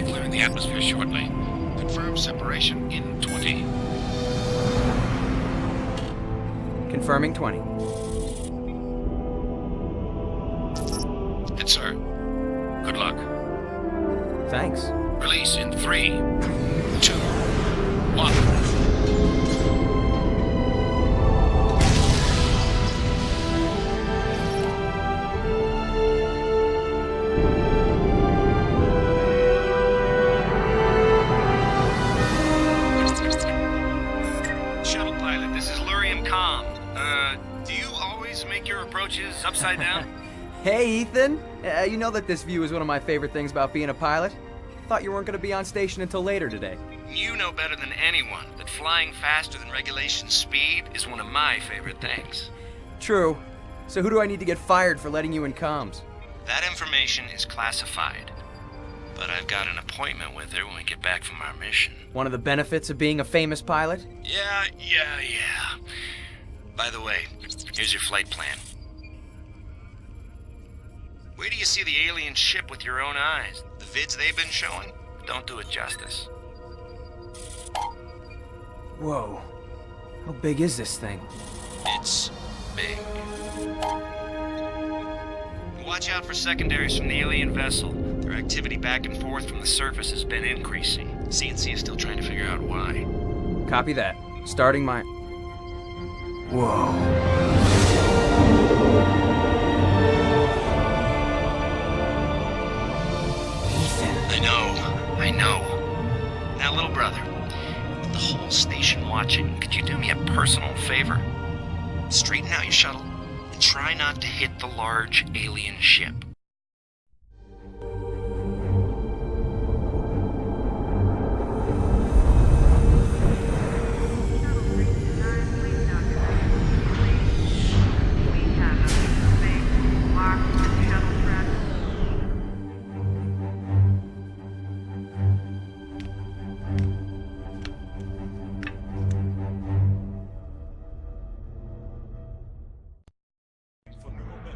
be clearing the atmosphere shortly. Confirm separation in 20. Confirming 20. Hit, sir. Good luck. Thanks. Release in 3, 2, 1. Shuttle pilot, this is Lurium Com. Do you always make your approaches upside down? Hey, Ethan. You know that this view is one of my favorite things about being a pilot. Thought you weren't going to be on station until later today. You know better than anyone that flying faster than regulation speed is one of my favorite things. True. So who do I need to get fired for letting you in comms? That information is classified. But I've got an appointment with her when we get back from our mission. One of the benefits of being a famous pilot? Yeah. By the way, here's your flight plan. Wait till you see the alien ship with your own eyes. The vids they've been showing don't do it justice. Whoa. How big is this thing? It's big. Watch out for secondaries from the alien vessel. Their activity back and forth from the surface has been increasing. CNC is still trying to figure out why. Copy that. Starting my... Whoa. I know. Now, little brother, with the whole station watching, could you do me a personal favor? Straighten out your shuttle and try not to hit the large alien ship.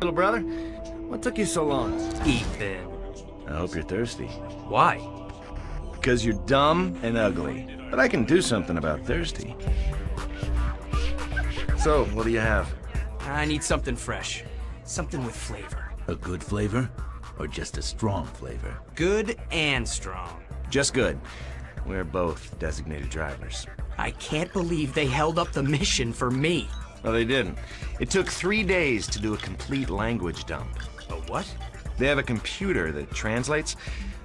Little brother, what took you so long? Ethan. I hope you're thirsty. Why? Because you're dumb and ugly. But I can do something about thirsty. So, what do you have? I need something fresh. Something with flavor. A good flavor? Or just a strong flavor? Good and strong. Just good. We're both designated drivers. I can't believe they held up the mission for me. No, they didn't. It took 3 days to do a complete language dump. A what? They have a computer that translates,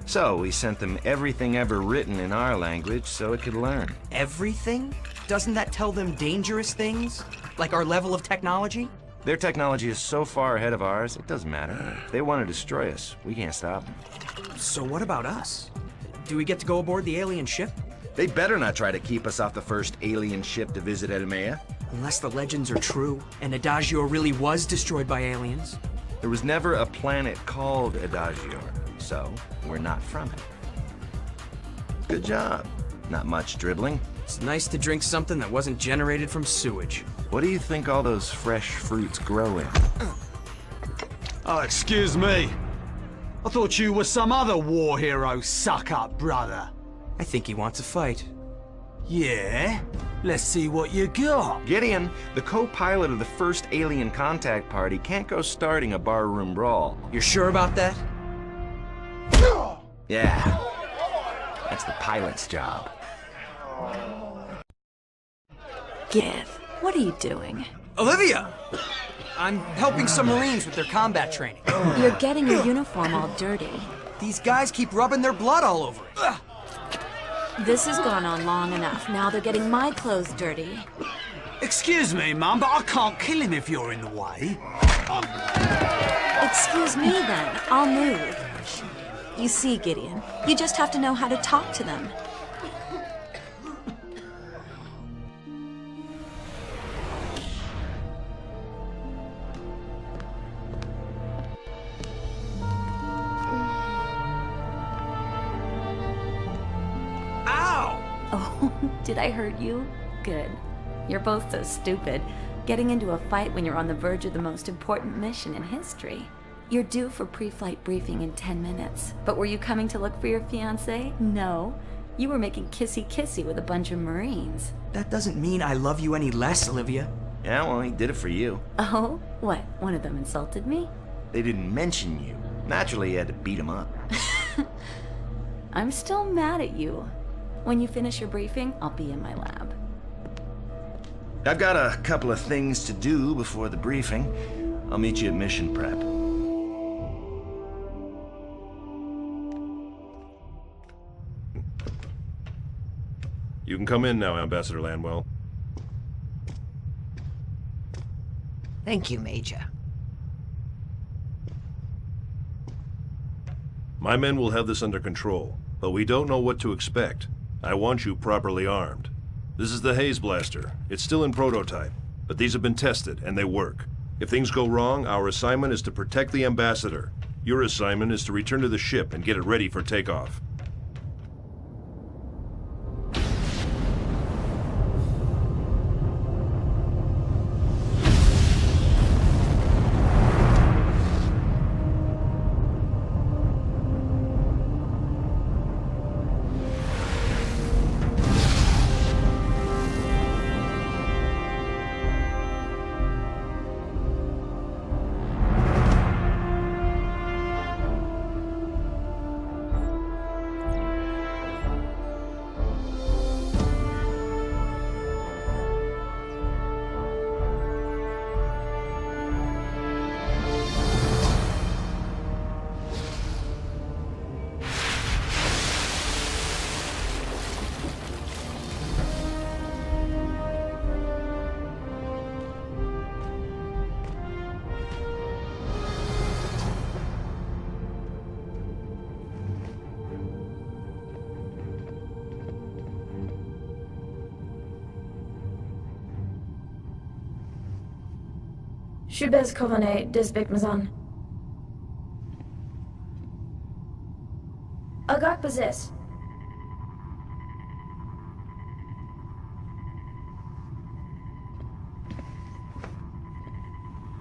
so we sent them everything ever written in our language so it could learn. Everything? Doesn't that tell them dangerous things? Like our level of technology? Their technology is so far ahead of ours, it doesn't matter. If they want to destroy us, we can't stop them. So what about us? Do we get to go aboard the alien ship? They better not try to keep us off the first alien ship to visit Edemea. Unless the legends are true, and Adagio really was destroyed by aliens. There was never a planet called Adagio, so we're not from it. Good job. Not much dribbling. It's nice to drink something that wasn't generated from sewage. What do you think all those fresh fruits grow in? Oh, excuse me. I thought you were some other war hero suck-up, brother. I think he wants a fight. Yeah? Let's see what you got. Gideon, the co-pilot of the first alien contact party, can't go starting a barroom brawl. You're sure about that? Yeah. That's the pilot's job. Give. What are you doing? Olivia! I'm helping some Marines with their combat training. You're getting your uniform all dirty. These guys keep rubbing their blood all over it. This has gone on long enough. Now they're getting my clothes dirty. Excuse me, Mum, but I can't kill him if you're in the way. Excuse me then. I'll move. You see, Gideon, you just have to know how to talk to them. Oh, did I hurt you? Good. You're both so stupid. Getting into a fight when you're on the verge of the most important mission in history. You're due for pre-flight briefing in 10 minutes. But were you coming to look for your fiancé? No. You were making kissy-kissy with a bunch of Marines. That doesn't mean I love you any less, Olivia. Yeah, well, he did it for you. Oh? What? One of them insulted me? They didn't mention you. Naturally, you had to beat him up. I'm still mad at you. When you finish your briefing, I'll be in my lab. I've got a couple of things to do before the briefing. I'll meet you at mission prep. You can come in now, Ambassador Landwell. Thank you, Major. My men will have this under control, but we don't know what to expect. I want you properly armed. This is the Haze Blaster. It's still in prototype, but these have been tested, and they work. If things go wrong, our assignment is to protect the Ambassador. Your assignment is to return to the ship and get it ready for takeoff. Je suis bez kované, Disbik Mazan. Agak Bazis.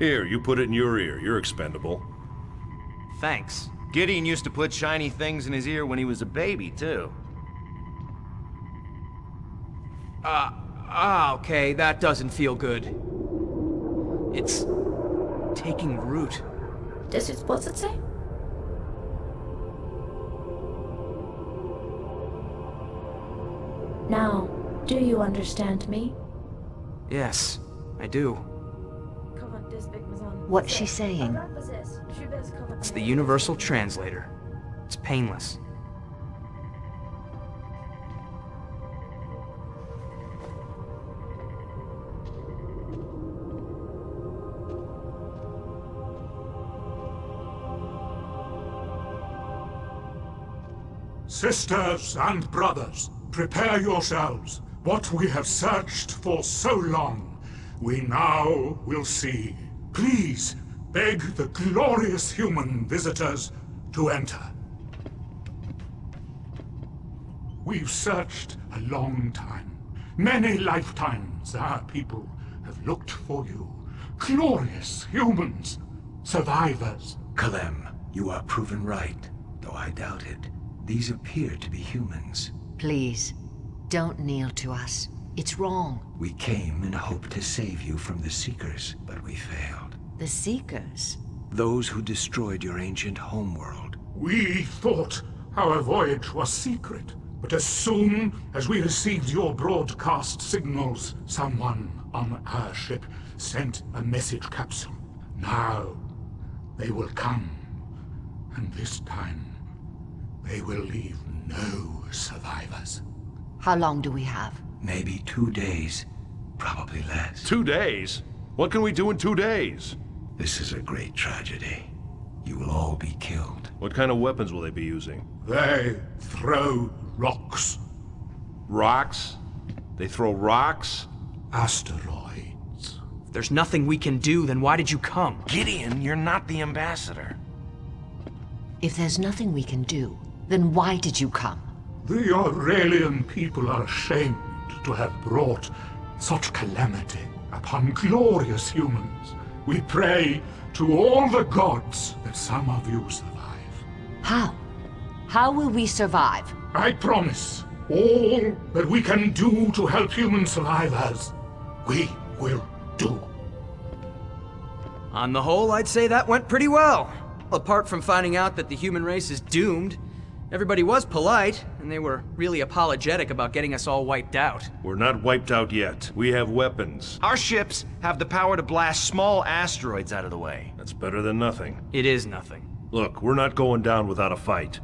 Here, you put it in your ear. You're expendable. Thanks. Gideon used to put shiny things in his ear when he was a baby, too. Okay, that doesn't feel good. It's taking root. This is what's it say? Now, do you understand me? Yes, I do. What's she saying? It's the universal translator. It's painless. Sisters and brothers, prepare yourselves. What we have searched for so long, we now will see. Please, beg the glorious human visitors to enter. We've searched a long time. Many lifetimes our people have looked for you. Glorious humans, survivors. Kalem, you are proven right, though I doubt it. These appear to be humans. Please, don't kneel to us. It's wrong. We came in hope to save you from the Seekers, but we failed. The Seekers? Those who destroyed your ancient homeworld. We thought our voyage was secret, but as soon as we received your broadcast signals, someone on our ship sent a message capsule. Now, they will come, and this time, they will leave no survivors. How long do we have? Maybe 2 days. Probably less. 2 days? What can we do in 2 days? This is a great tragedy. You will all be killed. What kind of weapons will they be using? They throw rocks. Rocks? They throw rocks? Asteroids. If there's nothing we can do, then why did you come? Gideon, you're not the ambassador. If there's nothing we can do, then why did you come? The Aurelian people are ashamed to have brought such calamity upon glorious humans. We pray to all the gods that some of you survive. How? How will we survive? I promise, all that we can do to help humans survive as, we will do. On the whole, I'd say that went pretty well. Apart from finding out that the human race is doomed, everybody was polite, and they were really apologetic about getting us all wiped out. We're not wiped out yet. We have weapons. Our ships have the power to blast small asteroids out of the way. That's better than nothing. It is nothing. Look, we're not going down without a fight.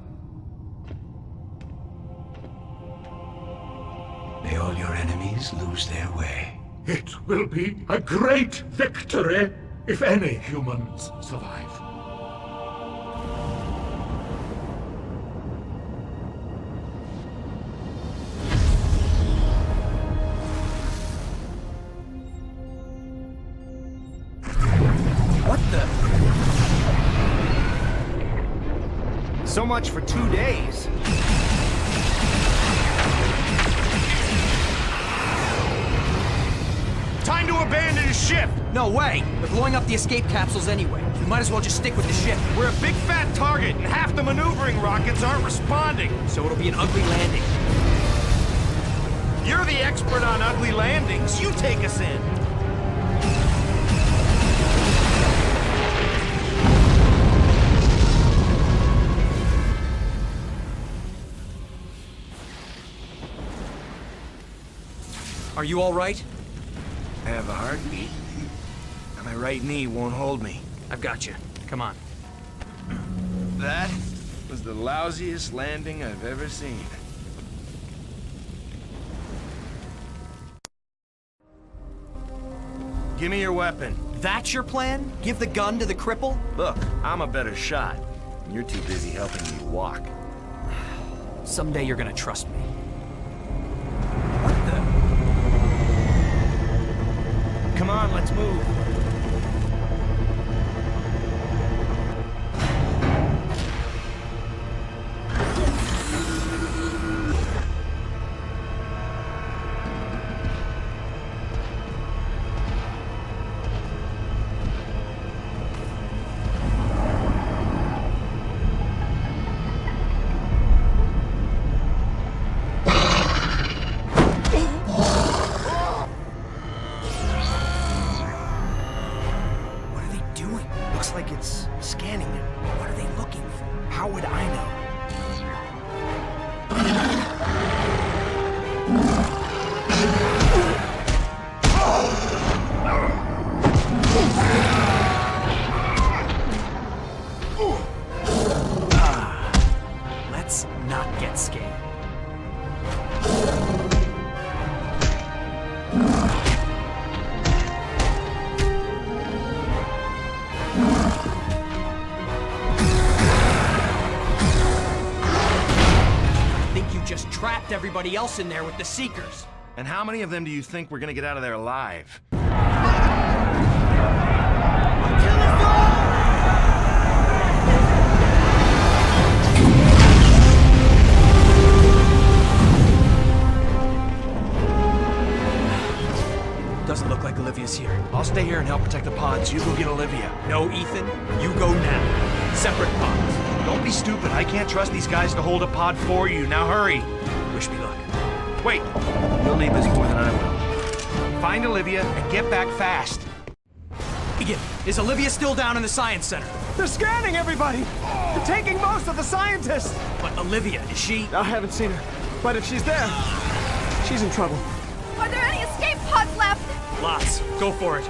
May all your enemies lose their way. It will be a great victory if any humans survive. What the? So much for 2 days. Time to abandon his ship! No way! They're blowing up the escape capsules anyway. We might as well just stick with the ship. We're a big fat target, and half the maneuvering rockets aren't responding. So it'll be an ugly landing. You're the expert on ugly landings. You take us in. Are you all right? I have a heartbeat. And my right knee won't hold me. I've got you. Come on. That was the lousiest landing I've ever seen. Give me your weapon. That's your plan? Give the gun to the cripple? Look, I'm a better shot. You're too busy helping me walk. Someday you're gonna trust me. Come on, let's move. Like it's scanning it. What are they looking for? How would I know? Let's not get scared. Just trapped everybody else in there with the Seekers. And how many of them do you think we're gonna get out of there alive? Doesn't look like Olivia's here. I'll stay here and help protect the pods. You go get Olivia. No, Ethan. You go now. Separate pods. Don't be stupid. I can't trust these guys to hold a pod for you. Now hurry. Wish me luck. Wait. You'll need this more than I will. Find Olivia and get back fast. Egan, is Olivia still down in the Science Center? They're scanning everybody! They're taking most of the scientists! But Olivia, is she? I haven't seen her. But if she's there, she's in trouble. Are there any escape pods left? Lots. Go for it.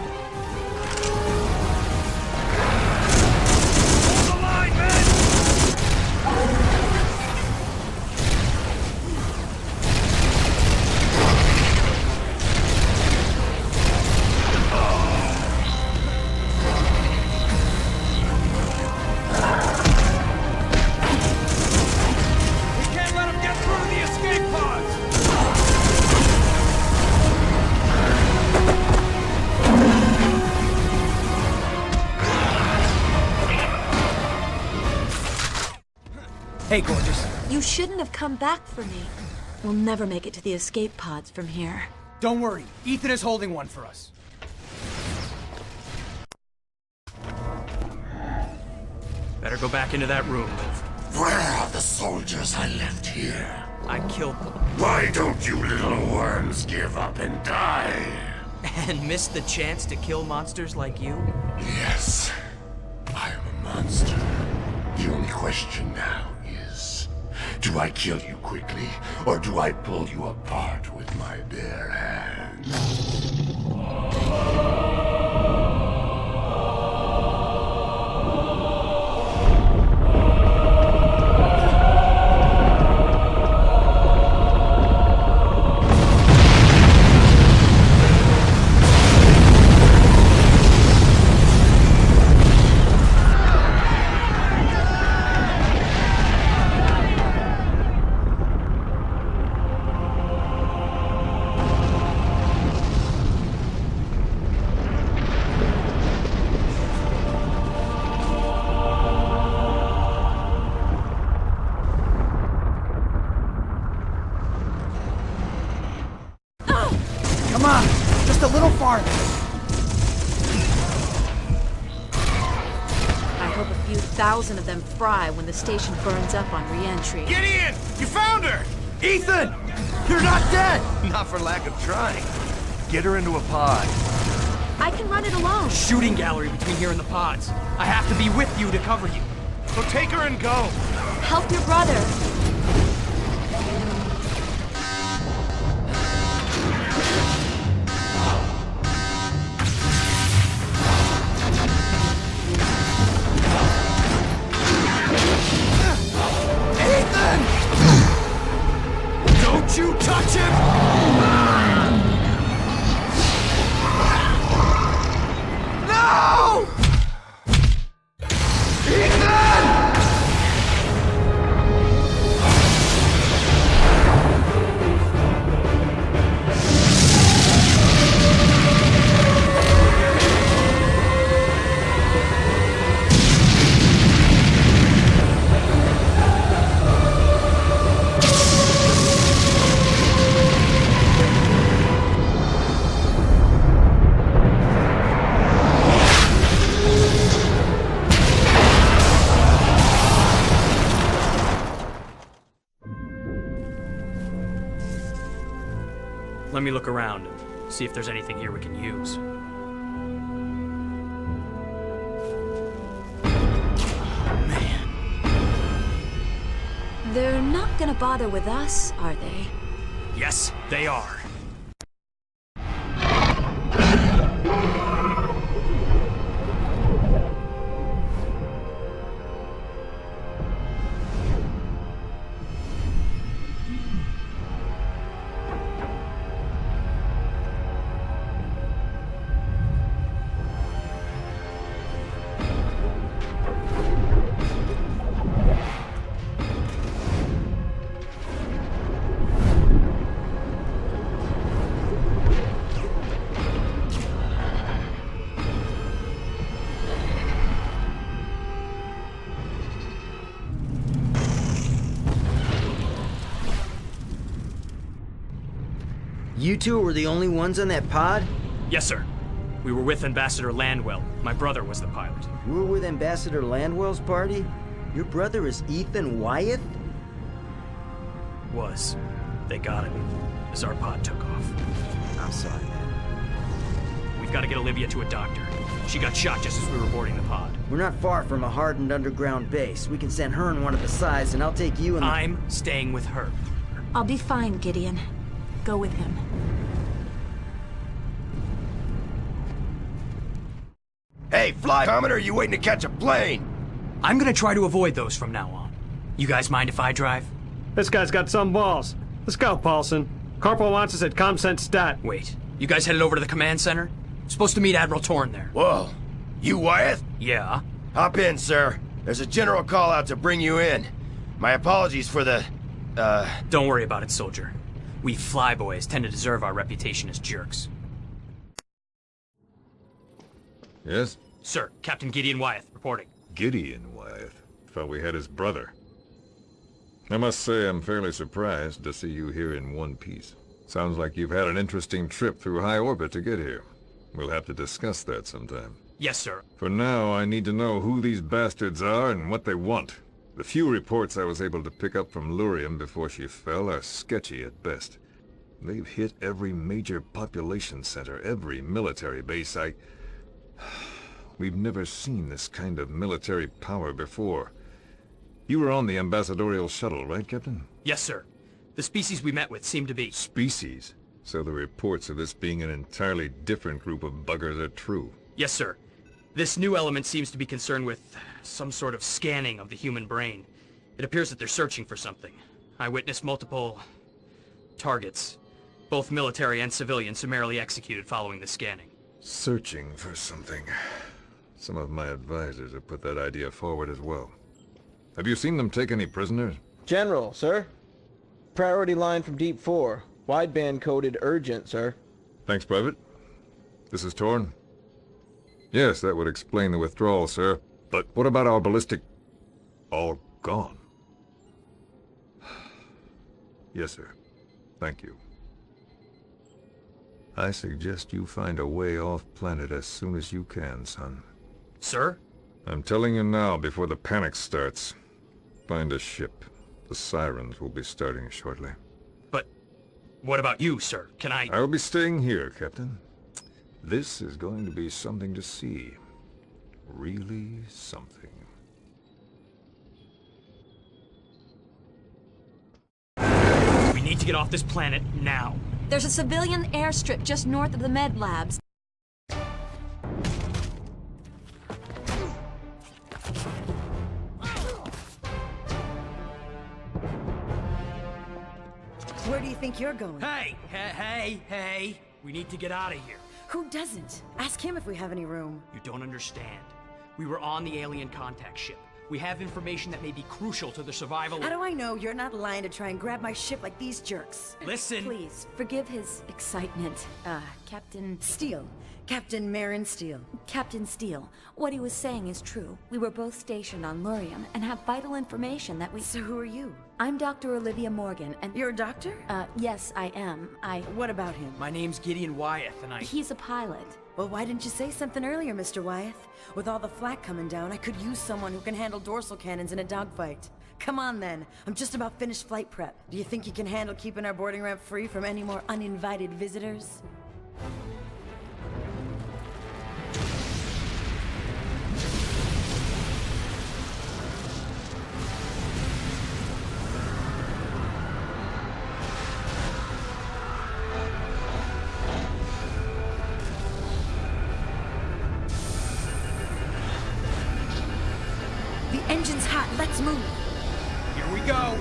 Hey, gorgeous. You shouldn't have come back for me. We'll never make it to the escape pods from here. Don't worry. Ethan is holding one for us. Better go back into that room, Liv. Where are the soldiers I left here? I killed them. Why don't you little worms give up and die? And miss the chance to kill monsters like you? Yes, I am a monster. The only question now is, do I kill you quickly, or do I pull you apart with my bare hands? Come on, just a little farther. I hope a few thousand of them fry when the station burns up on re-entry. Gideon! You found her! Ethan! You're not dead! Not for lack of trying. Get her into a pod. I can run it alone. Shooting gallery between here and the pods. I have to be with you to cover you. So take her and go. Help your brother. Don't you touch him! No! Ethan! Let me look around and see if there's anything here we can use. Oh, man. They're not gonna bother with us, are they? Yes, they are. You two were the only ones on that pod? Yes, sir. We were with Ambassador Landwell. My brother was the pilot. You were with Ambassador Landwell's party? Your brother is Ethan Wyeth? Was. They got him as our pod took off. I'm sorry, man. We've got to get Olivia to a doctor. She got shot just as we were boarding the pod. We're not far from a hardened underground base. We can send her in one of the sides, and I'll take you and I'm staying with her. I'll be fine, Gideon. Go with him. Hey, fly comet, are you waiting to catch a plane? I'm gonna try to avoid those from now on. You guys mind if I drive? This guy's got some balls. Let's go, Paulson. Corporal wants us at ComSense Stat. Wait, you guys headed over to the command center? Supposed to meet Admiral Torn there. Whoa. You Wyeth? Yeah? Hop in, sir. There's a general call out to bring you in. My apologies for the, Don't worry about it, soldier. We flyboys tend to deserve our reputation as jerks. Yes? Sir, Captain Gideon Wyeth reporting. Gideon Wyeth? Thought we had his brother. I must say I'm fairly surprised to see you here in one piece. Sounds like you've had an interesting trip through high orbit to get here. We'll have to discuss that sometime. Yes, sir. For now, I need to know who these bastards are and what they want. The few reports I was able to pick up from Lurium before she fell are sketchy at best. They've hit every major population center, every military base. We've never seen this kind of military power before. You were on the ambassadorial shuttle, right, Captain? Yes, sir. The species we met with seemed to be... Species? So the reports of this being an entirely different group of buggers are true? Yes, sir. This new element seems to be concerned with some sort of scanning of the human brain. It appears that they're searching for something. I witnessed multiple... targets. Both military and civilian summarily executed following the scanning. Searching for something. Some of my advisors have put that idea forward as well. Have you seen them take any prisoners? General, sir. Priority line from Deep 4. Wideband coded urgent, sir. Thanks, Private. This is Torn. Yes, that would explain the withdrawal, sir. But what about our ballistic... all gone? Yes, sir. Thank you. I suggest you find a way off planet as soon as you can, son. Sir? I'm telling you now, before the panic starts. Find a ship. The sirens will be starting shortly. But what about you, sir? Can I... I'll be staying here, Captain. This is going to be something to see. Really something. We need to get off this planet now. There's a civilian airstrip just north of the med labs. Where do you think you're going? Hey! We need to get out of here. Who doesn't? Ask him if we have any room. You don't understand. We were on the alien contact ship. We have information that may be crucial to the survival How do I know you're not lying to try and grab my ship like these jerks? Listen! Please, forgive his excitement. Captain... Steele. Captain Marin Steele. Captain Steele, what he was saying is true. We were both stationed on Lurium and have vital information that we... So who are you? I'm Dr. Olivia Morgan, and... You're a doctor? Yes, I am. What about him? My name's Gideon Wyeth, and He's a pilot. Well, why didn't you say something earlier, Mr. Wyeth? With all the flak coming down, I could use someone who can handle dorsal cannons in a dogfight. Come on, then. I'm just about finished flight prep. Do you think you can handle keeping our boarding ramp free from any more uninvited visitors? The engine's hot. Let's move. Here we go.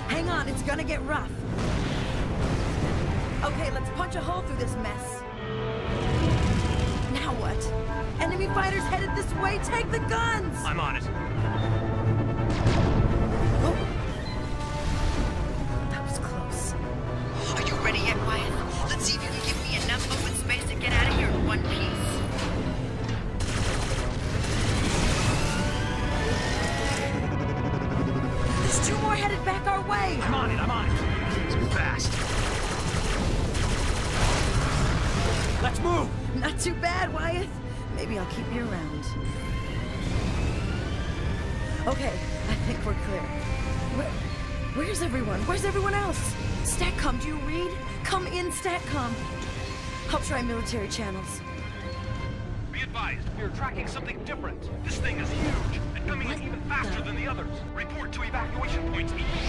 Hang on, it's gonna get rough. Okay, let's punch a hole through this mess. Now what? Enemy fighters headed this way. Take the guns! I'm on it. Oh. That was close. Are you ready yet, Wyeth? Let's see if you can give me enough open space to get out of here in one piece. There's two more headed back our way! I'm on it. Too fast. Let's move! Not too bad, Wyeth. Maybe I'll keep you around. Okay, I think we're clear. Where's everyone? Where's everyone else? StatCom, do you read? Come in, StatCom. I'll try military channels. Be advised, we are tracking something different. This thing is huge and coming in even faster than the others. Report to evacuation points immediately.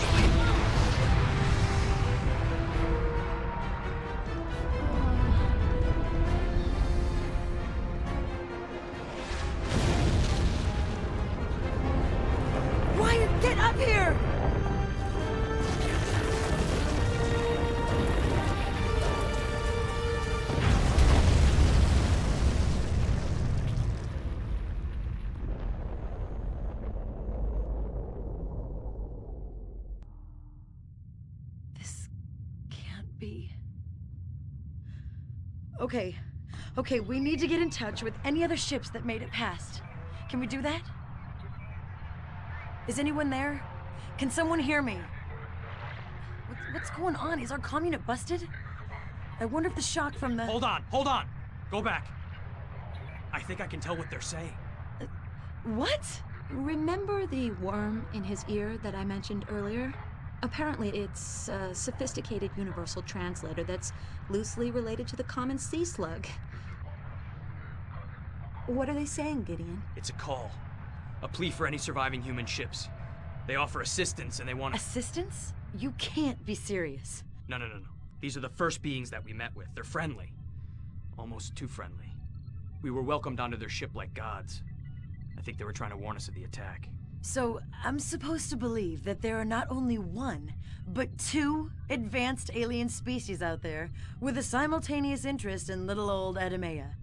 Wyeth, Okay. Okay, we need to get in touch with any other ships that made it past. Can we do that? Is anyone there? Can someone hear me? What's going on? Is our comm unit busted? I wonder if the shock from the... Hold on! Go back. I think I can tell what they're saying. What? Remember the worm in his ear that I mentioned earlier? Apparently it's a sophisticated universal translator that's loosely related to the common sea slug. What are they saying, Gideon? It's a call. A plea for any surviving human ships. They offer assistance and they want... Assistance? You can't be serious. No. These are the first beings that we met with. They're friendly. Almost too friendly. We were welcomed onto their ship like gods. I think they were trying to warn us of the attack. So, I'm supposed to believe that there are not only one, but two advanced alien species out there with a simultaneous interest in little old Adamea.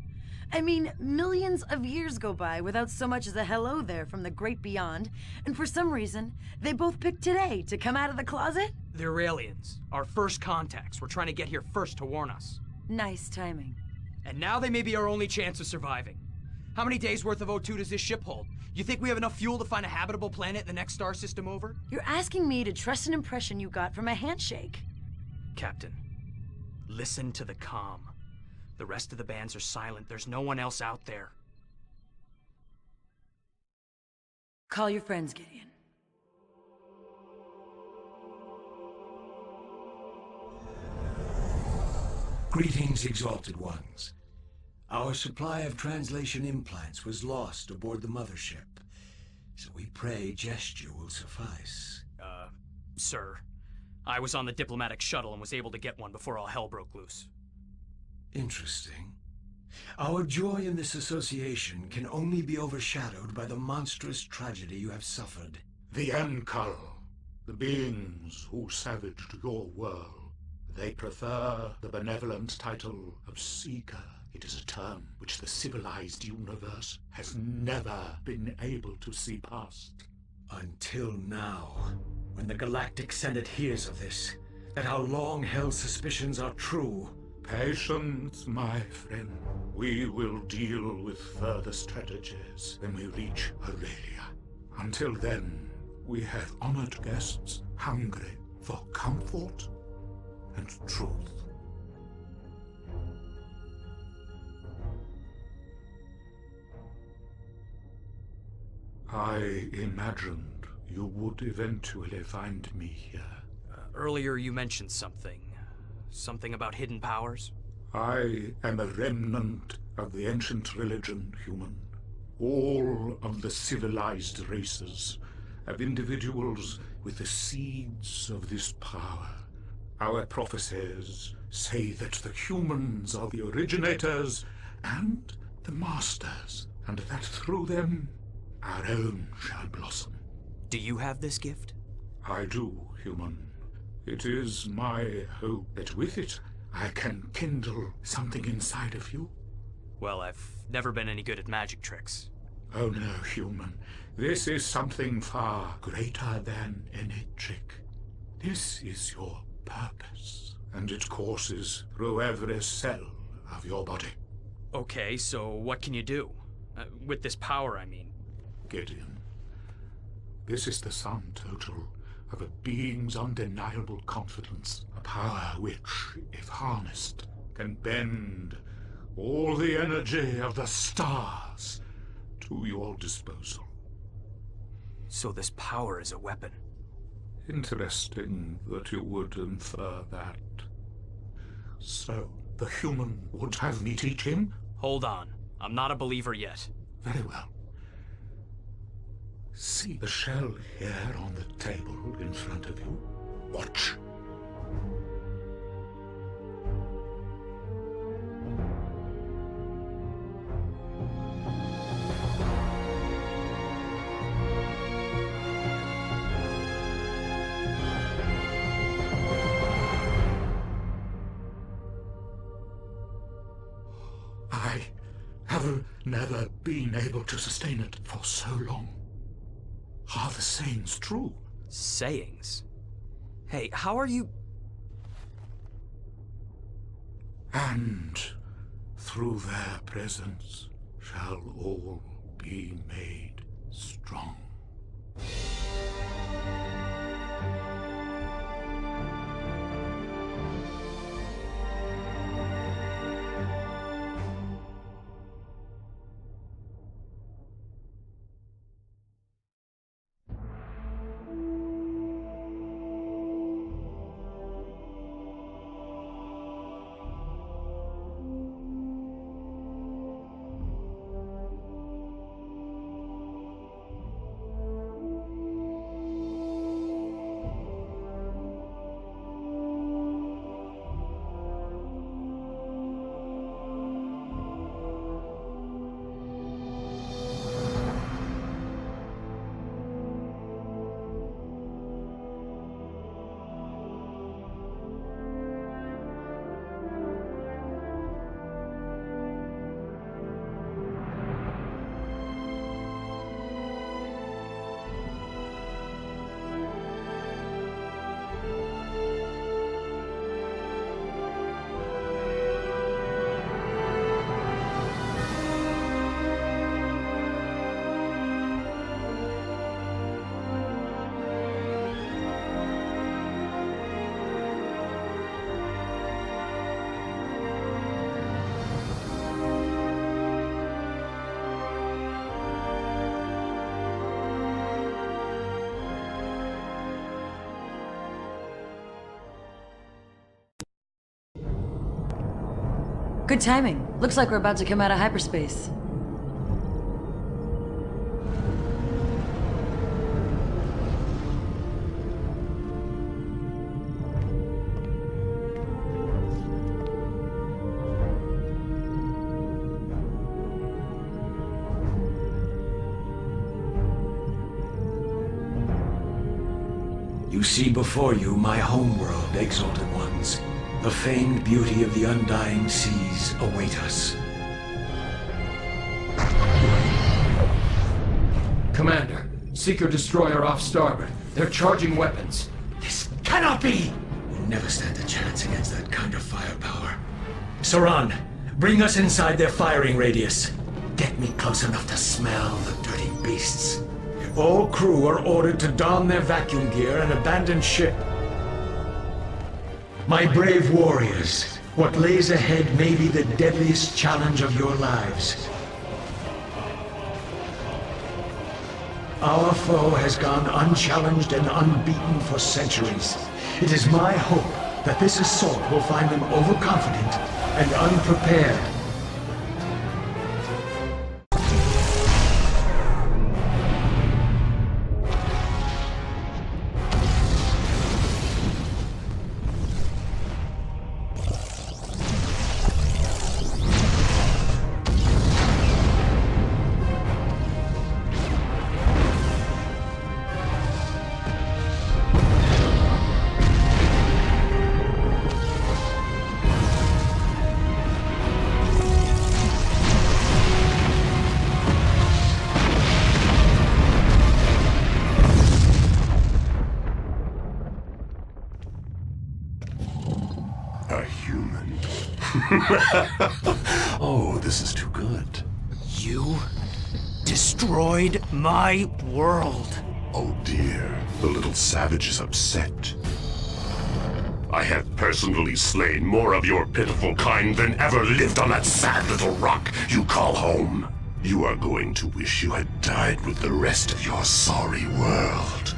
I mean, millions of years go by without so much as a hello there from the great beyond, and for some reason, they both picked today to come out of the closet? They're aliens. Our first contacts. We're trying to get here first to warn us. Nice timing. And now they may be our only chance of surviving. How many days worth of O2 does this ship hold? You think we have enough fuel to find a habitable planet in the next star system over? You're asking me to trust an impression you got from a handshake. Captain, listen to the comm. The rest of the bands are silent. There's no one else out there. Call your friends, Gideon. Greetings, Exalted Ones. Our supply of translation implants was lost aboard the mothership, so we pray gesture will suffice. Sir, I was on the diplomatic shuttle and was able to get one before all hell broke loose. Interesting. Our joy in this association can only be overshadowed by the monstrous tragedy you have suffered. The Ankal, the beings who savaged your world. They prefer the benevolent title of Seeker. It is a term which the civilized universe has never been able to see past. Until now, when the Galactic Senate hears of this, that our long-held suspicions are true. Patience, my friend. We will deal with further strategies when we reach Aurelia. Until then, we have honored guests hungry for comfort and truth. I imagined you would eventually find me here. Earlier you mentioned something. Something about hidden powers? I am a remnant of the ancient religion, human. All of the civilized races have individuals with the seeds of this power. Our prophecies say that the humans are the originators and the masters, and that through them, our own shall blossom. Do you have this gift? I do, human. It is my hope that with it, I can kindle something inside of you. Well, I've never been any good at magic tricks. Oh no, human. This is something far greater than any trick. This is your purpose, and it courses through every cell of your body. Okay, so what can you do? With this power, I mean. Gideon, this is the sum total of a being's undeniable confidence, a power which, if harnessed, can bend all the energy of the stars to your disposal. So this power is a weapon? Interesting that you would infer that. So, the human would have me teach him? Hold on. I'm not a believer yet. Very well. See the shell here on the table in front of you? Watch. I have never been able to sustain it for so long. Are the sayings true? Sayings? Hey, how are you... And through their presence shall all be made strong. Good timing. Looks like we're about to come out of hyperspace. You see before you my homeworld, Exalted Ones. The famed beauty of the undying seas await us. Commander, Seeker-Destroyer off starboard. They're charging weapons. This cannot be! We'll never stand a chance against that kind of firepower. Saran, bring us inside their firing radius. Get me close enough to smell the dirty beasts. All crew are ordered to don their vacuum gear and abandon ship. My brave warriors, what lays ahead may be the deadliest challenge of your lives. Our foe has gone unchallenged and unbeaten for centuries. It is my hope that this assault will find them overconfident and unprepared. A human. Oh, this is too good. You destroyed my world. Oh dear, the little savage is upset. I have personally slain more of your pitiful kind than ever lived on that sad little rock you call home. You are going to wish you had died with the rest of your sorry world.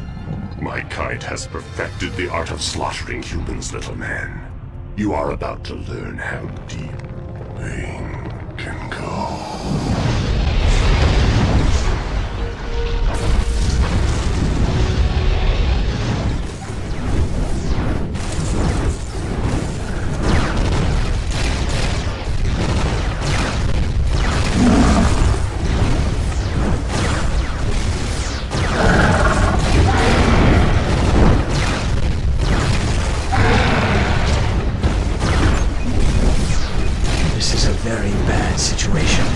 My kind has perfected the art of slaughtering humans, little man. You are about to learn how deep pain can go. Very bad situation.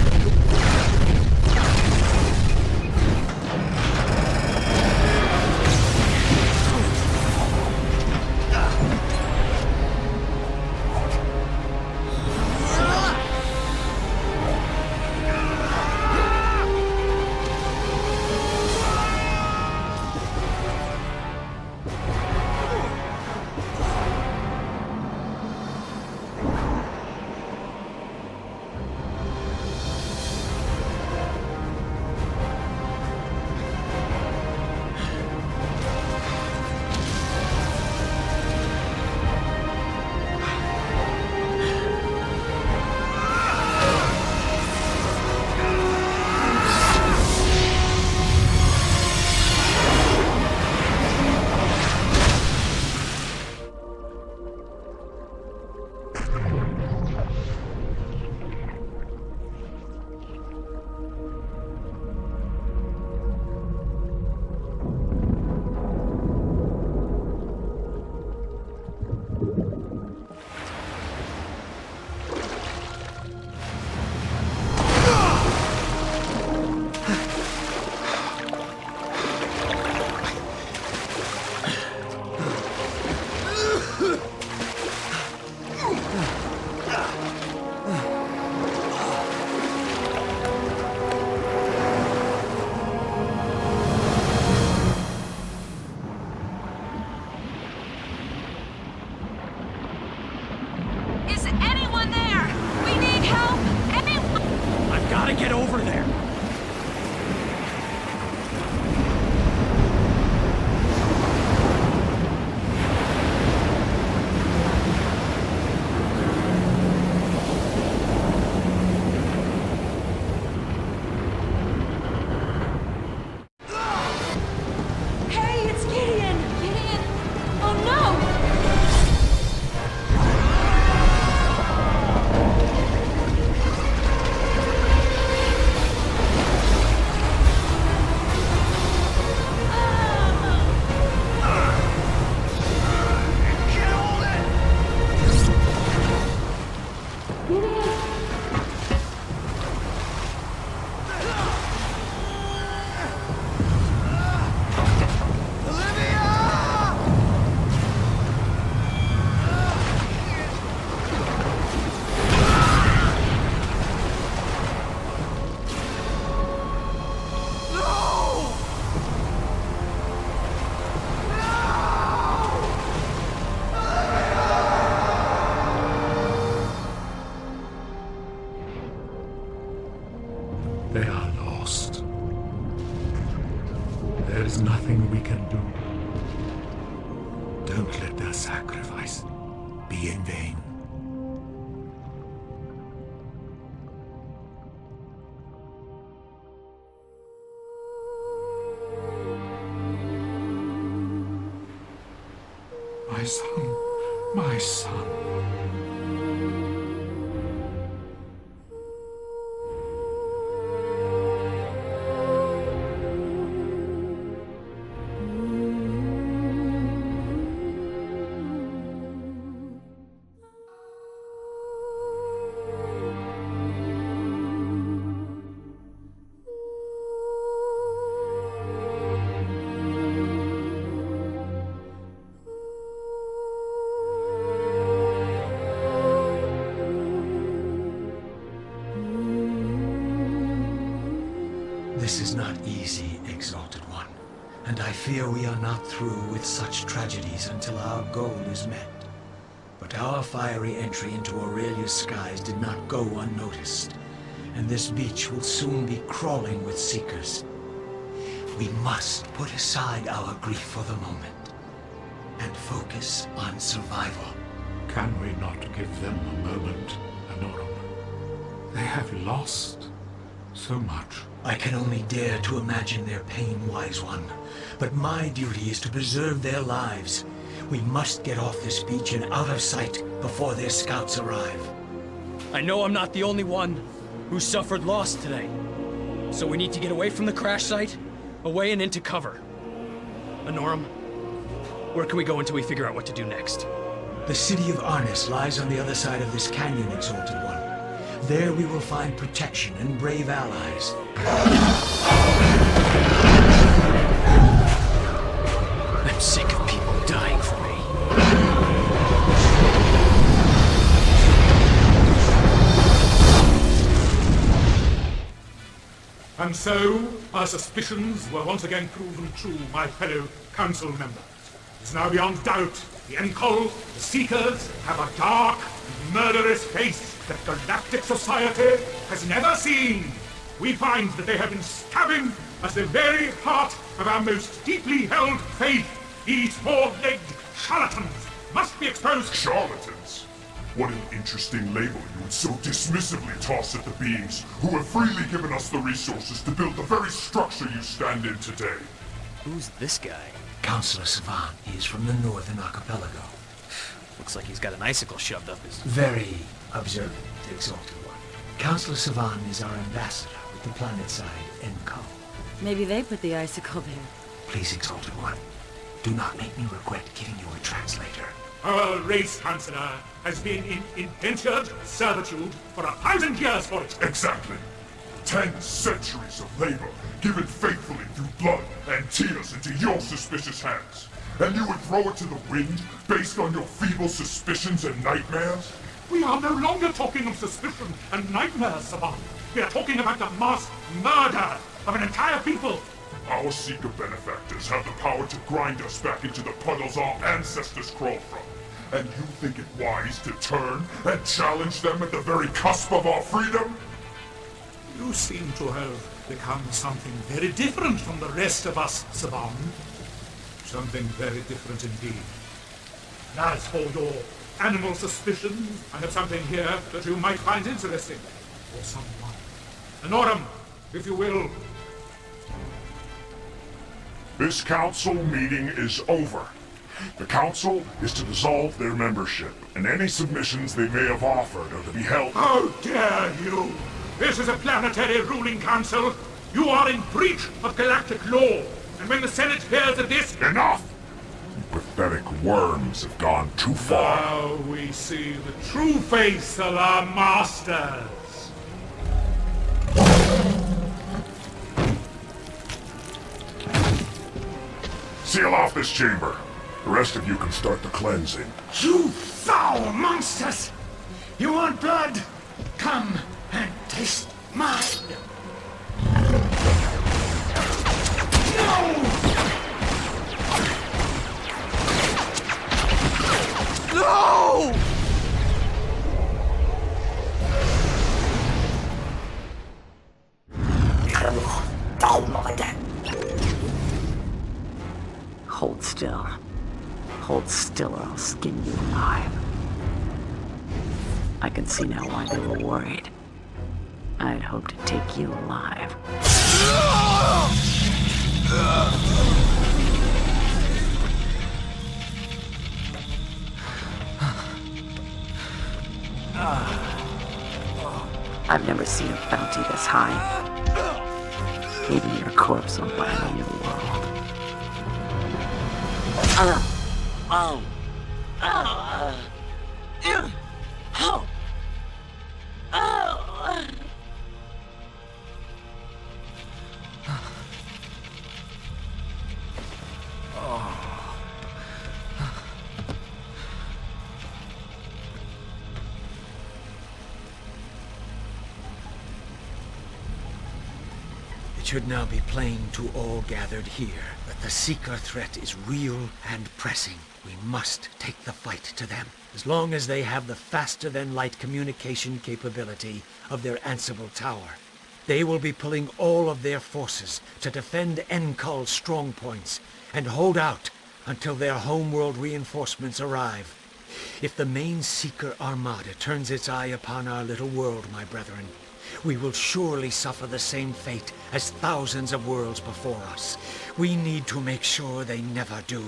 They are lost. There is nothing we can do. Don't let their sacrifice be in vain. My son, my son. This is not easy, Exalted One, and I fear we are not through with such tragedies until our goal is met. But our fiery entry into Aurelia's skies did not go unnoticed, and this beach will soon be crawling with Seekers. We must put aside our grief for the moment, and focus on survival. Can we not give them a moment, Anorum? They have lost so much. I can only dare to imagine their pain, Wise One. But my duty is to preserve their lives. We must get off this beach and out of sight before their scouts arrive. I know I'm not the only one who suffered loss today. So we need to get away from the crash site, away and into cover. Anorum, where can we go until we figure out what to do next? The city of Arnis lies on the other side of this canyon, Exalted One. There we will find protection and brave allies. I'm sick of people dying for me. And so, our suspicions were once again proven true, my fellow council members. It's now beyond doubt the Enkol, the Seekers, have a dark, murderous face that galactic society has never seen. We find that they have been stabbing at the very heart of our most deeply held faith. These four-legged charlatans must be exposed. Charlatans? What an interesting label you would so dismissively toss at the beings who have freely given us the resources to build the very structure you stand in today. Who's this guy? Counselor Savan. He is from the Northern Archipelago. Looks like he's got an icicle shoved up his... Very observant, Exalted One. Counselor Savan is our ambassador with the planet side, Enkol. Maybe they put the icicle there. Please, Exalted One, do not make me regret giving you a translator. Our race, Chancellor, has been in indentured servitude for 1,000 years for it. Exactly. 10 centuries of labor, given faithfully through blood and tears into your suspicious hands. And you would throw it to the wind based on your feeble suspicions and nightmares? We are no longer talking of suspicion and nightmares, Savan. We are talking about the mass murder of an entire people. Our Seeker benefactors have the power to grind us back into the puddles our ancestors crawled from. And you think it wise to turn and challenge them at the very cusp of our freedom? You seem to have become something very different from the rest of us, Savan. Something very different indeed. And as for your animal suspicions, I have something here that you might find interesting. Or someone. Anorum, if you will. This council meeting is over. The council is to dissolve their membership, and any submissions they may have offered are to be held. How dare you! This is a planetary ruling council. You are in breach of galactic law. And when the Senate hears of this... Enough! You pathetic worms have gone too far. Now we see the true face of our masters. Seal off this chamber. The rest of you can start the cleansing. You foul monsters! You want blood? Come and taste mine! No! No! Hold still or I'll skin you alive. I can see now why they were worried. I'd hoped to take you alive. I've never seen a bounty this high. Even your corpse will buy a new world. It should now be plain to all gathered here that the Seeker threat is real and pressing. We must take the fight to them. As long as they have the faster-than-light communication capability of their Ansible tower, they will be pulling all of their forces to defend Enkul's strongpoints and hold out until their homeworld reinforcements arrive. If the main Seeker armada turns its eye upon our little world, my brethren, we will surely suffer the same fate as thousands of worlds before us. We need to make sure they never do.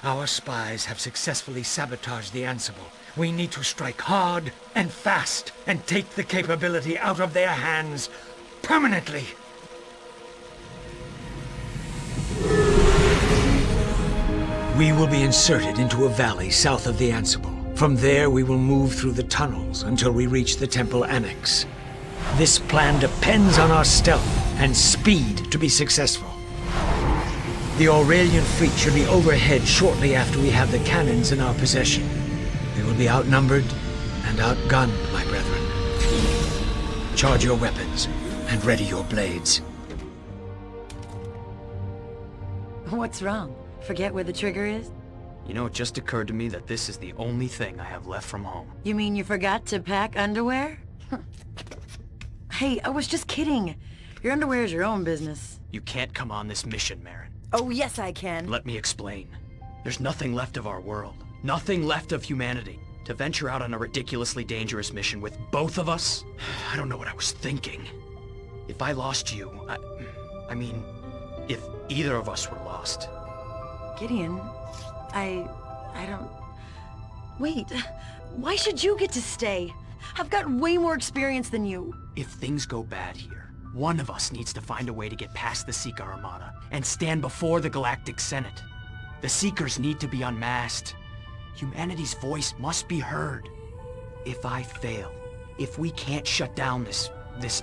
Our spies have successfully sabotaged the Ansible. We need to strike hard and fast and take the capability out of their hands permanently. We will be inserted into a valley south of the Ansible. From there, we will move through the tunnels until we reach the Temple Annex. This plan depends on our stealth and speed to be successful. The Aurelian fleet should be overhead shortly after we have the cannons in our possession. We will be outnumbered and outgunned, my brethren. Charge your weapons and ready your blades. What's wrong? Forget where the trigger is? You know, it just occurred to me that this is the only thing I have left from home. You mean you forgot to pack underwear? Hey, I was just kidding. Your underwear is your own business. You can't come on this mission, Marin. Oh, yes, I can. Let me explain. There's nothing left of our world. Nothing left of humanity. To venture out on a ridiculously dangerous mission with both of us? I don't know what I was thinking. If I lost you, I mean, if either of us were lost. Gideon, I don't... Wait, why should you get to stay? I've got way more experience than you. If things go bad here, one of us needs to find a way to get past the Seeker Armada and stand before the Galactic Senate. The Seekers need to be unmasked. Humanity's voice must be heard. If I fail, if we can't shut down this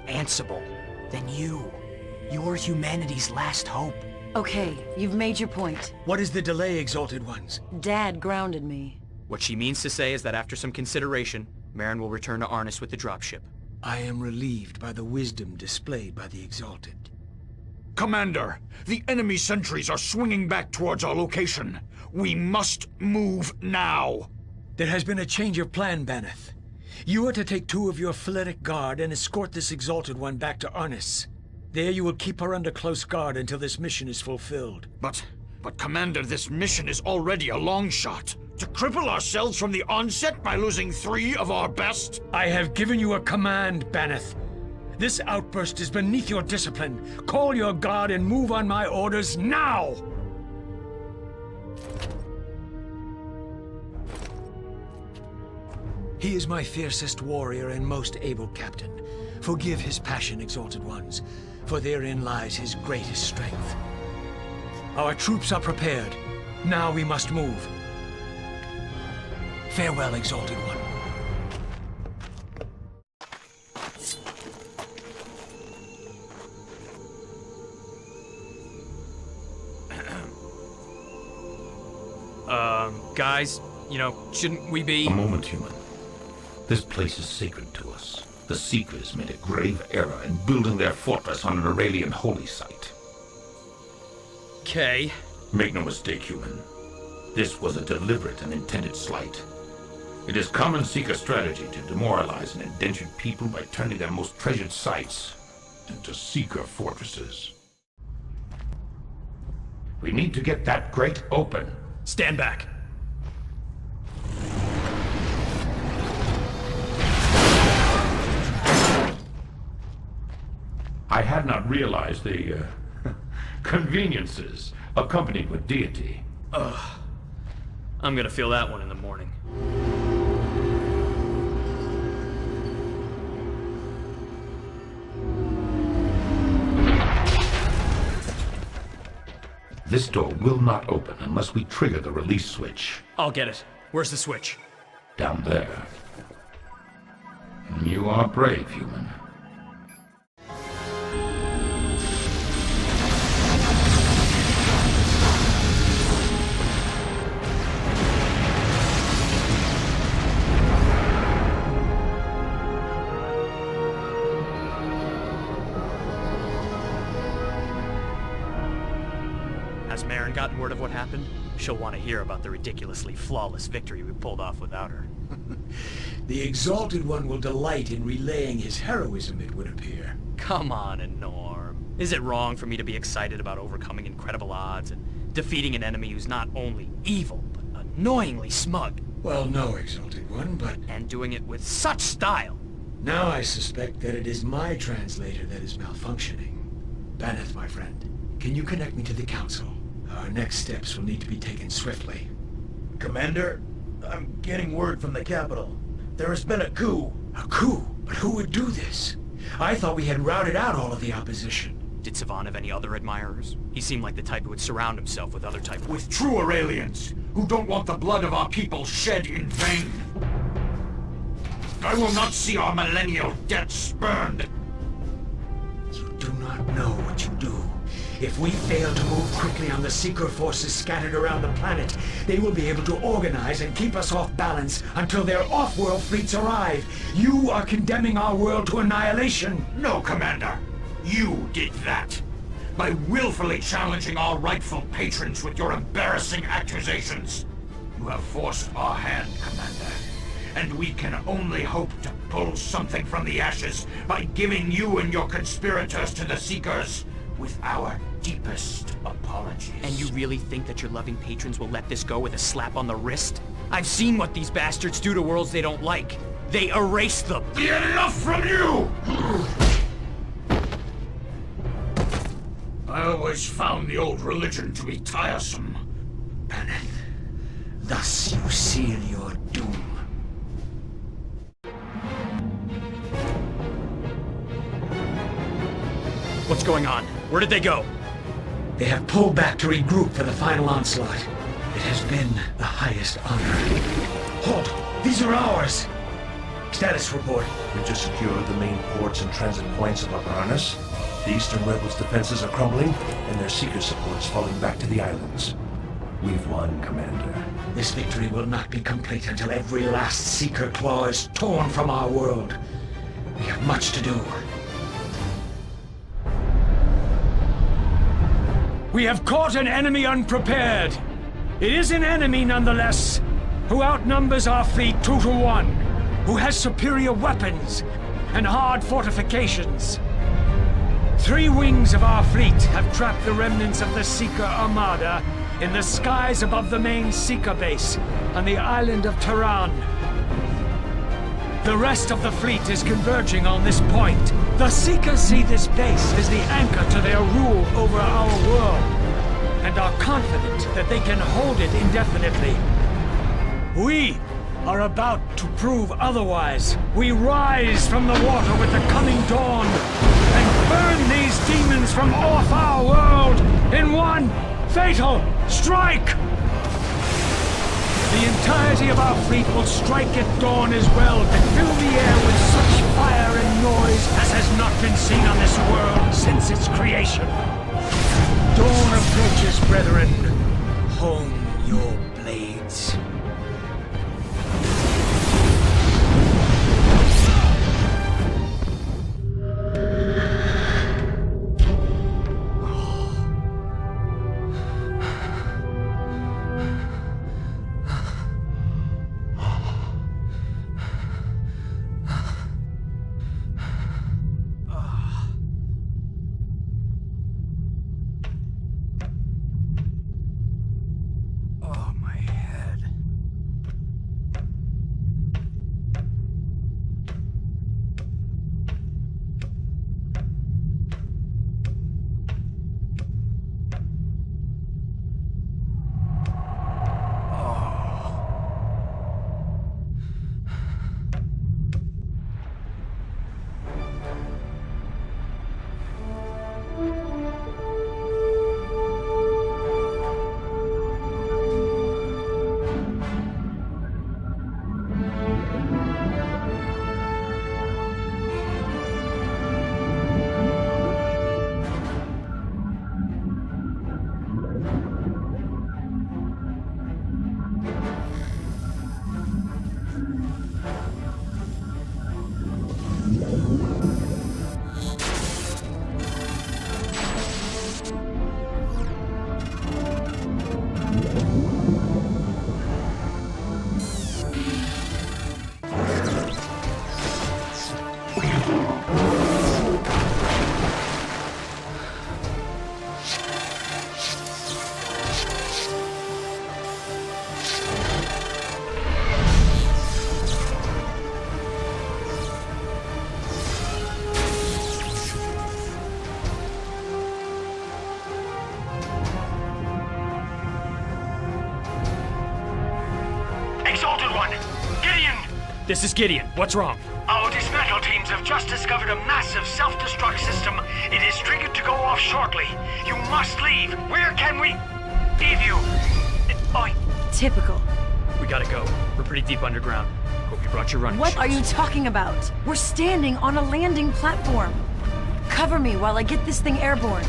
Ansible, then you're humanity's last hope. Okay, you've made your point. What is the delay, Exalted Ones? Dad grounded me. What she means to say is that after some consideration, Marin will return to Arnis with the dropship. I am relieved by the wisdom displayed by the Exalted. Commander, the enemy sentries are swinging back towards our location. We must move now. There has been a change of plan, Baneth. You are to take 2 of your Phletic guard and escort this Exalted One back to Arnis. There you will keep her under close guard until this mission is fulfilled. But Commander, this mission is already a long shot. To cripple ourselves from the onset by losing 3 of our best? I have given you a command, Baneth. This outburst is beneath your discipline. Call your guard and move on my orders now! He is my fiercest warrior and most able captain. Forgive his passion, Exalted Ones, for therein lies his greatest strength. Our troops are prepared. Now we must move. Farewell, Exalted One. Guys, you know, shouldn't we be... A moment, human. This place is sacred to us. The Seekers made a grave error in building their fortress on an Aurelian holy site. Okay. Make no mistake, human. This was a deliberate and intended slight. It is common Seeker strategy to demoralize an indentured people by turning their most treasured sites into Seeker fortresses. We need to get that grate open. Stand back. I had not realized the conveniences accompanied with deity. Ugh. I'm gonna feel that one in the morning. This door will not open unless we trigger the release switch. I'll get it. Where's the switch? Down there. You are brave, human. Has Marin gotten word of what happened? She'll want to hear about the ridiculously flawless victory we pulled off without her. The Exalted One will delight in relaying his heroism, it would appear. Come on, Norm. Is it wrong for me to be excited about overcoming incredible odds and defeating an enemy who's not only evil, but annoyingly smug? Well, no, Exalted One, but... And doing it with such style! Now I suspect that it is my translator that is malfunctioning. Baneth, my friend, can you connect me to the Council? Our next steps will need to be taken swiftly. Commander, I'm getting word from the capital. There has been a coup. A coup? But who would do this? I thought we had routed out all of the opposition. Did Savan have any other admirers? He seemed like the type who would surround himself with other type of... With true Aurelians, who don't want the blood of our people shed in vain. I will not see our millennial debt spurned. You do not know what you do. If we fail to move quickly on the Seeker forces scattered around the planet, they will be able to organize and keep us off balance until their off-world fleets arrive. You are condemning our world to annihilation. No, Commander. You did that. By willfully challenging our rightful patrons with your embarrassing accusations. You have forced our hand, Commander. And we can only hope to pull something from the ashes by giving you and your conspirators to the Seekers with our deepest apologies. And you really think that your loving patrons will let this go with a slap on the wrist? I've seen what these bastards do to worlds they don't like. They erase them. Enough from you! I always found the old religion to be tiresome. Baneth, thus you seal your doom. What's going on? Where did they go? They have pulled back to regroup for the final onslaught. It has been the highest honor. Halt! These are ours! Status report. We just secured the main ports and transit points of Avranus. The Eastern Rebels' defenses are crumbling, and their Seeker support is falling back to the islands. We've won, Commander. This victory will not be complete until every last Seeker claw is torn from our world. We have much to do. We have caught an enemy unprepared. It is an enemy nonetheless, who outnumbers our fleet 2 to 1, who has superior weapons and hard fortifications. 3 wings of our fleet have trapped the remnants of the Seeker Armada in the skies above the main Seeker base on the island of Tehran. The rest of the fleet is converging on this point. The Seekers see this base as the anchor to their rule over our world, and are confident that they can hold it indefinitely. We are about to prove otherwise. We rise from the water with the coming dawn, and burn these demons from off our world in one fatal strike! The entirety of our fleet will strike at dawn as well to fill the air with such fire and noise as has not been seen on this world since its creation. Dawn approaches, brethren. Hone your blades. Exalted One! Gideon! This is Gideon. What's wrong? Our dismantle teams have just discovered a massive self-destruct system. It is triggered to go off shortly. You must leave. Where can we leave you? Oi. Typical. We gotta go. We're pretty deep underground. Hope you brought your running What shoes. are you talking about? We're standing on a landing platform. Cover me while I get this thing airborne.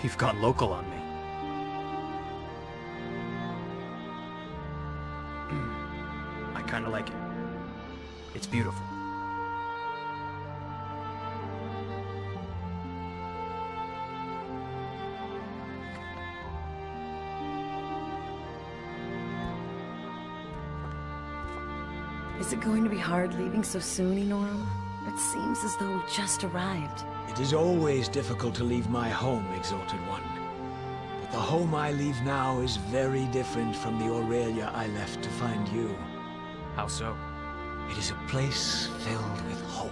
You've gone local on me. I kinda like it. It's beautiful. Is it going to be hard leaving so soon, Enorum? It seems as though we just arrived. It is always difficult to leave my home, Exalted One. But the home I leave now is very different from the Aurelia I left to find you. How so? It is a place filled with hope.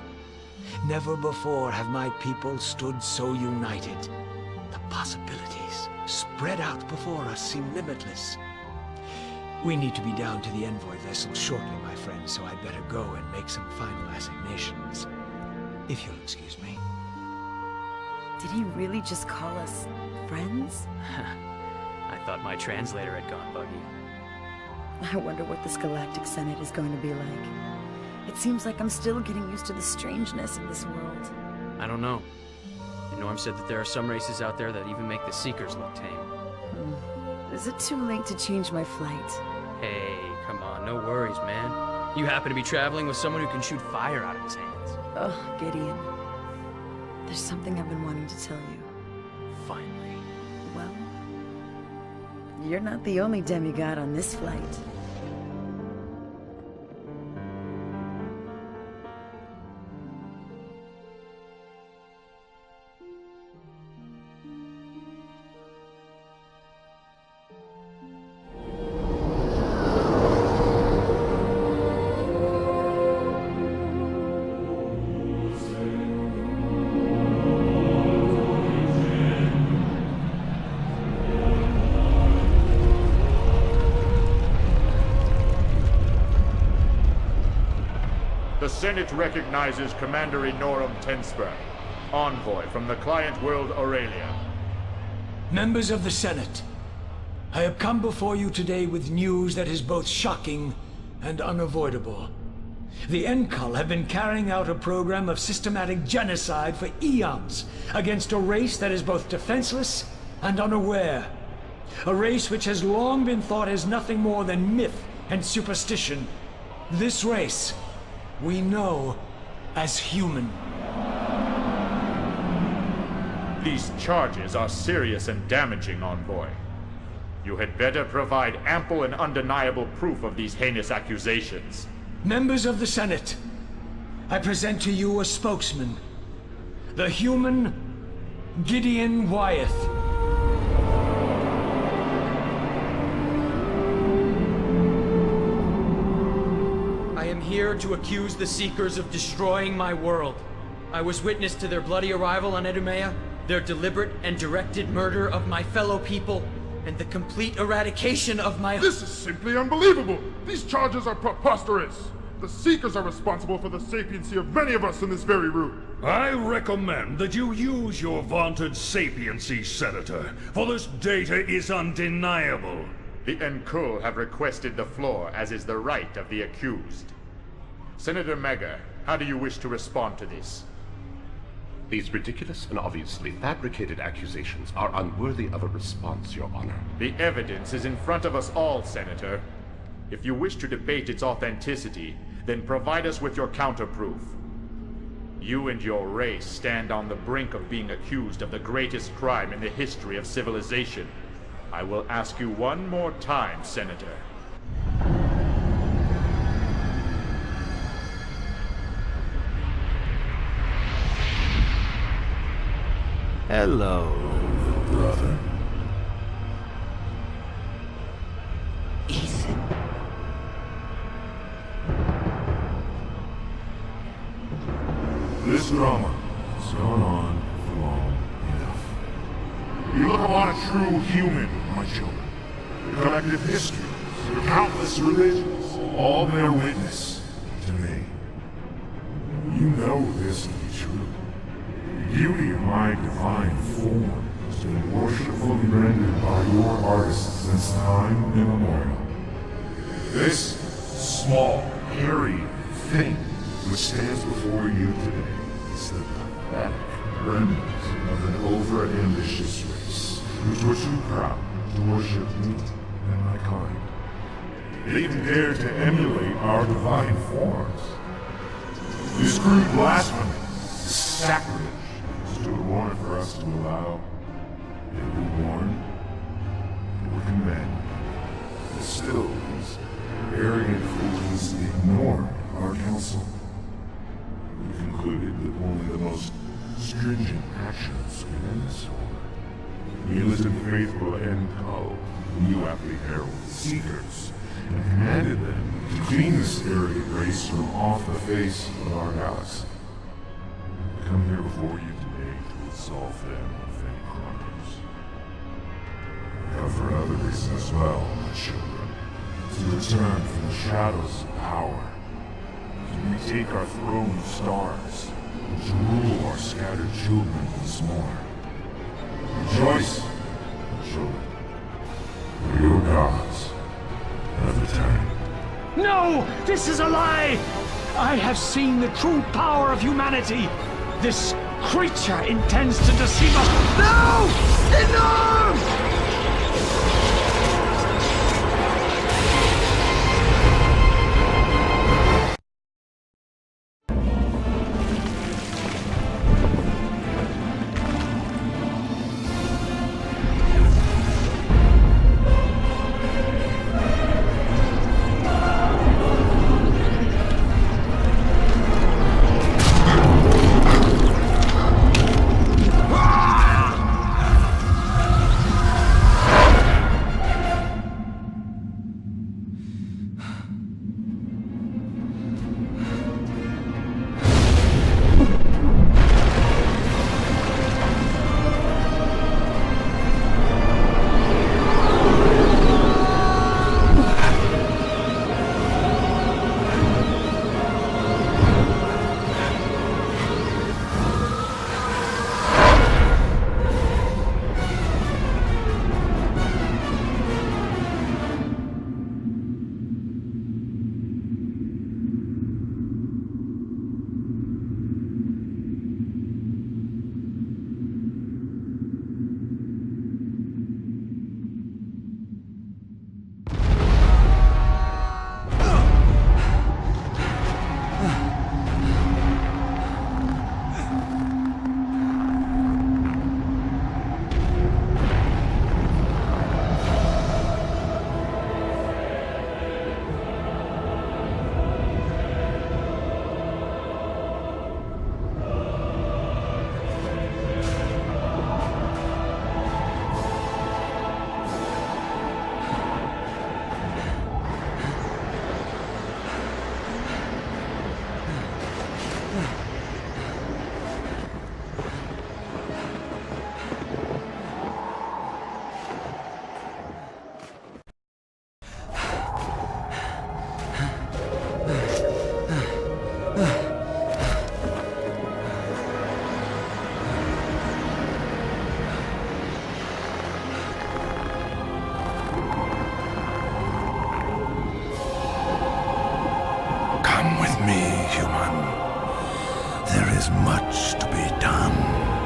Never before have my people stood so united. The possibilities spread out before us seem limitless. We need to be down to the envoy vessel shortly, my friend, so I'd better go and make some final assignations. If you'll excuse me. Did he really just call us friends? I thought my translator had gone buggy. I wonder what this Galactic Senate is going to be like. It seems like I'm still getting used to the strangeness of this world. I don't know. Norm said that there are some races out there that even make the Seekers look tame. Is it too late to change my flight? Hey, come on, no worries, man. You happen to be traveling with someone who can shoot fire out of his hands. Oh, Gideon. There's something I've been wanting to tell you. Finally. Well, you're not the only demigod on this flight. The Senate recognizes Commander Enorum Tenspur, envoy from the client world Aurelia. Members of the Senate, I have come before you today with news that is both shocking and unavoidable. The Enkul have been carrying out a program of systematic genocide for eons against a race that is both defenseless and unaware. A race which has long been thought as nothing more than myth and superstition. This race we know as human. These charges are serious and damaging, Envoy. You had better provide ample and undeniable proof of these heinous accusations. Members of the Senate, I present to you a spokesman. The human Gideon Wyeth. I am here to accuse the Seekers of destroying my world. I was witness to their bloody arrival on Idumea, their deliberate and directed murder of my fellow people, and the complete eradication of my— This is simply unbelievable! These charges are preposterous! The Seekers are responsible for the sapiency of many of us in this very room. I recommend that you use your vaunted sapiency, Senator, for this data is undeniable. The Enkul have requested the floor, as is the right of the accused. Senator Mega, how do you wish to respond to this? These ridiculous and obviously fabricated accusations are unworthy of a response, Your Honor. The evidence is in front of us all, Senator. If you wish to debate its authenticity, then provide us with your counterproof. You and your race stand on the brink of being accused of the greatest crime in the history of civilization. I will ask you one more time, Senator. Hello, brother. Ethan. This drama has gone on for long enough. You look upon a true human, my children. The collective histories, the countless religions, all bear witness to me. You know this to be true. The beauty of my divine form has been worshipfully rendered by your artists since time immemorial. This small, hairy thing which stands before you today is the pathetic remnant of an over-ambitious race, which were too proud to worship me and my kind. They even dared to emulate our divine forms. This crude blasphemy, this sacrilege, stood a warrant for us to allow. They were warned, they were commanded. And still, these arrogant fools ignored our counsel. We concluded that only the most stringent actions could end this war. We enlisted the faithful Enkul, whom you aptly herald Seekers, and commanded them to clean this arrogant race from off the face of our galaxy. I come here before you today to absolve them of any crimes. I come for another reason as well, my children, to return from the shadows of power, to retake our throne of stars, and to rule our scattered children once more. Rejoice, my children, for your gods have returned. No! This is a lie! I have seen the true power of humanity! This creature intends to deceive us. No! Enough! me, human. There is much to be done.